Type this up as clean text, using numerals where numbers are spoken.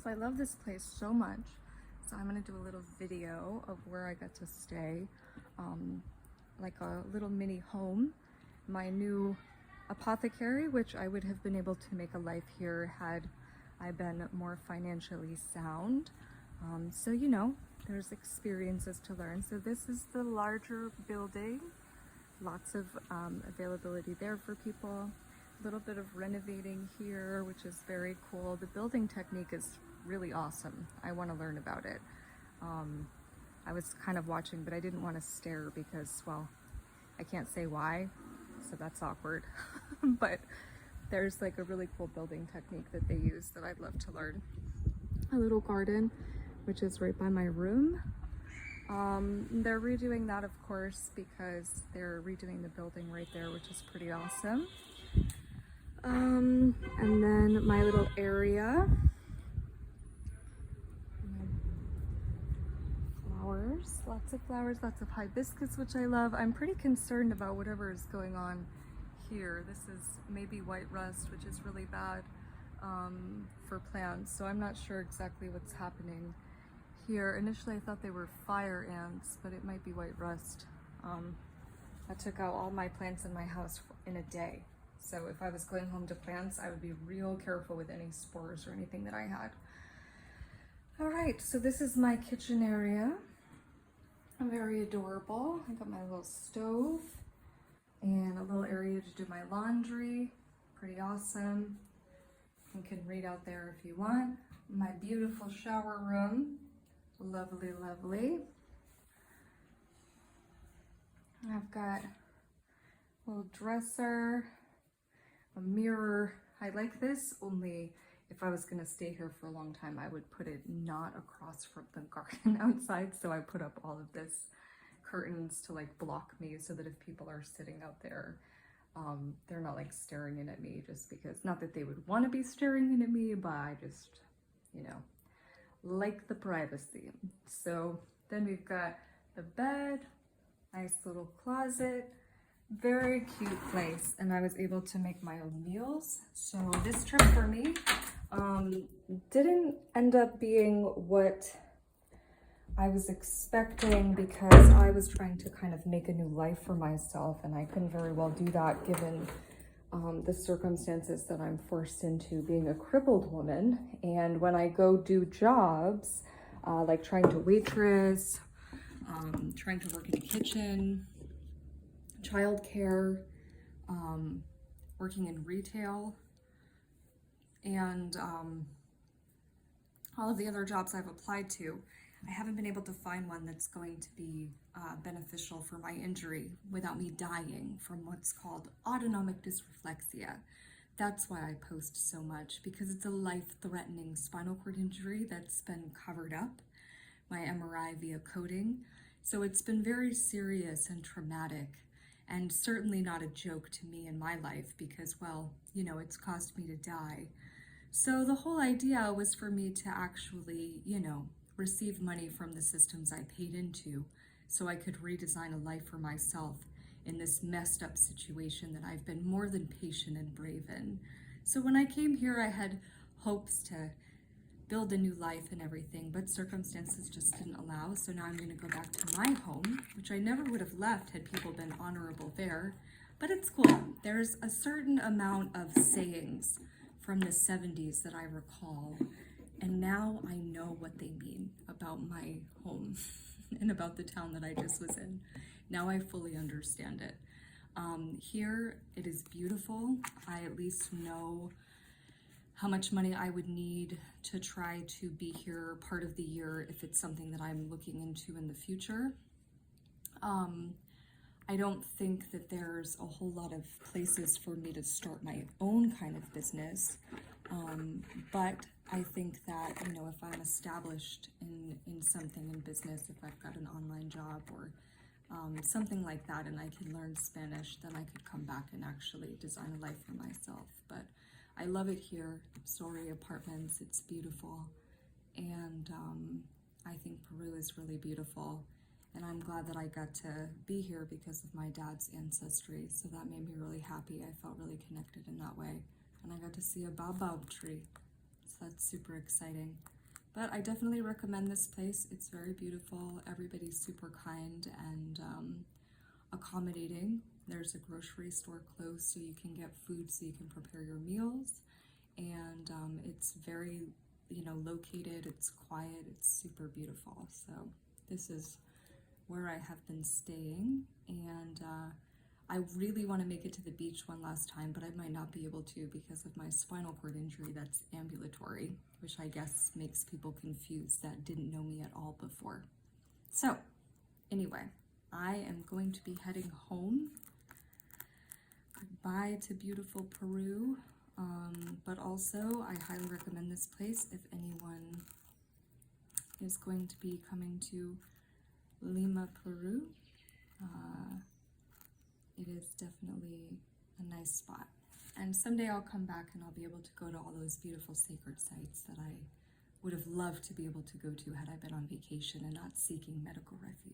So I love this place so much. So I'm gonna do a little video of where I got to stay, like a little mini home. My new apothecary, which I would have been able to make a life here had I been more financially sound. So you know, there's experiences to learn. So this is the larger building. Lots of availability there for people. A little bit of renovating here, which is very cool. The building technique is really awesome. I want to learn about it. I was kind of watching, but I didn't want to stare because, well, I can't say why, so that's awkward. But there's like a really cool building technique that they use that I'd love to learn. A little garden, which is right by my room. They're redoing that, of course, because they're redoing the building right there, which is pretty awesome. And then my little area. Flowers, lots of hibiscus, which I love. I'm pretty concerned about whatever is going on here. This is maybe white rust, which is really bad for plants. So I'm not sure exactly what's happening here. Initially I thought they were fire ants, but it might be white rust. I took out all my plants in my house in a day. So if I was going home to plants, I would be real careful with any spores or anything that I had. All right, so this is my kitchen area. Very adorable. I got my little stove and a little area to do my laundry. Pretty awesome. You can read out there if you want. My beautiful shower room. Lovely, lovely. I've got a little dresser, a mirror. I like this, only if I was gonna stay here for a long time, I would put it not across from the garden outside. So I put up all of this curtains to like block me so that if people are sitting out there, they're not like staring in at me just because, not that they would want to be staring in at me, but I just, you know, like the privacy. So then we've got the bed, nice little closet, very cute place. And I was able to make my own meals. So this trip for me didn't end up being what I was expecting because I was trying to kind of make a new life for myself, and I couldn't very well do that given the circumstances that I'm forced into being a crippled woman. And when I go do jobs, like trying to waitress, trying to work in the kitchen, childcare, working in retail, and all of the other jobs I've applied to, I haven't been able to find one that's going to be beneficial for my injury without me dying from what's called autonomic dysreflexia. That's why I post so much, because it's a life-threatening spinal cord injury that's been covered up, my MRI via coding. So it's been very serious and traumatic, and certainly not a joke to me in my life because, well, you know, it's caused me to die. So the whole idea was for me to actually, you know, receive money from the systems I paid into so I could redesign a life for myself in this messed up situation that I've been more than patient and brave in. So when I came here, I had hopes to build a new life and everything, but circumstances just didn't allow. So now I'm going to go back to my home, which I never would have left had people been honorable there. But it's cool. There's a certain amount of sayings from the 70s that I recall, and now I know what they mean about my home and about the town that I just was in. Now I fully understand it. Here, it is beautiful. I at least know how much money I would need to try to be here part of the year if it's something that I'm looking into in the future. I don't think that there's a whole lot of places for me to start my own kind of business, but I think that, you know, if I'm established in something in business, if I've got an online job or something like that, and I can learn Spanish, then I could come back and actually design a life for myself. But I love it here, Sori Apartments, it's beautiful, and I think Peru is really beautiful. And I'm glad that I got to be here because of my dad's ancestry. So that made me really happy. I felt really connected in that way. And I got to see a baobab tree. So that's super exciting. But I definitely recommend this place. It's very beautiful. Everybody's super kind and accommodating. There's a grocery store close so you can get food so you can prepare your meals. And it's very, located, it's quiet, it's super beautiful. So this is where I have been staying, and I really want to make it to the beach one last time, but I might not be able to because of my spinal cord injury that's ambulatory, which I guess makes people confused that didn't know me at all before. So anyway, I am going to be heading home. Goodbye to beautiful Peru, but also I highly recommend this place if anyone is going to be coming to Lima, Peru. It is definitely a nice spot. And someday I'll come back and I'll be able to go to all those beautiful sacred sites that I would have loved to be able to go to had I been on vacation and not seeking medical refuge.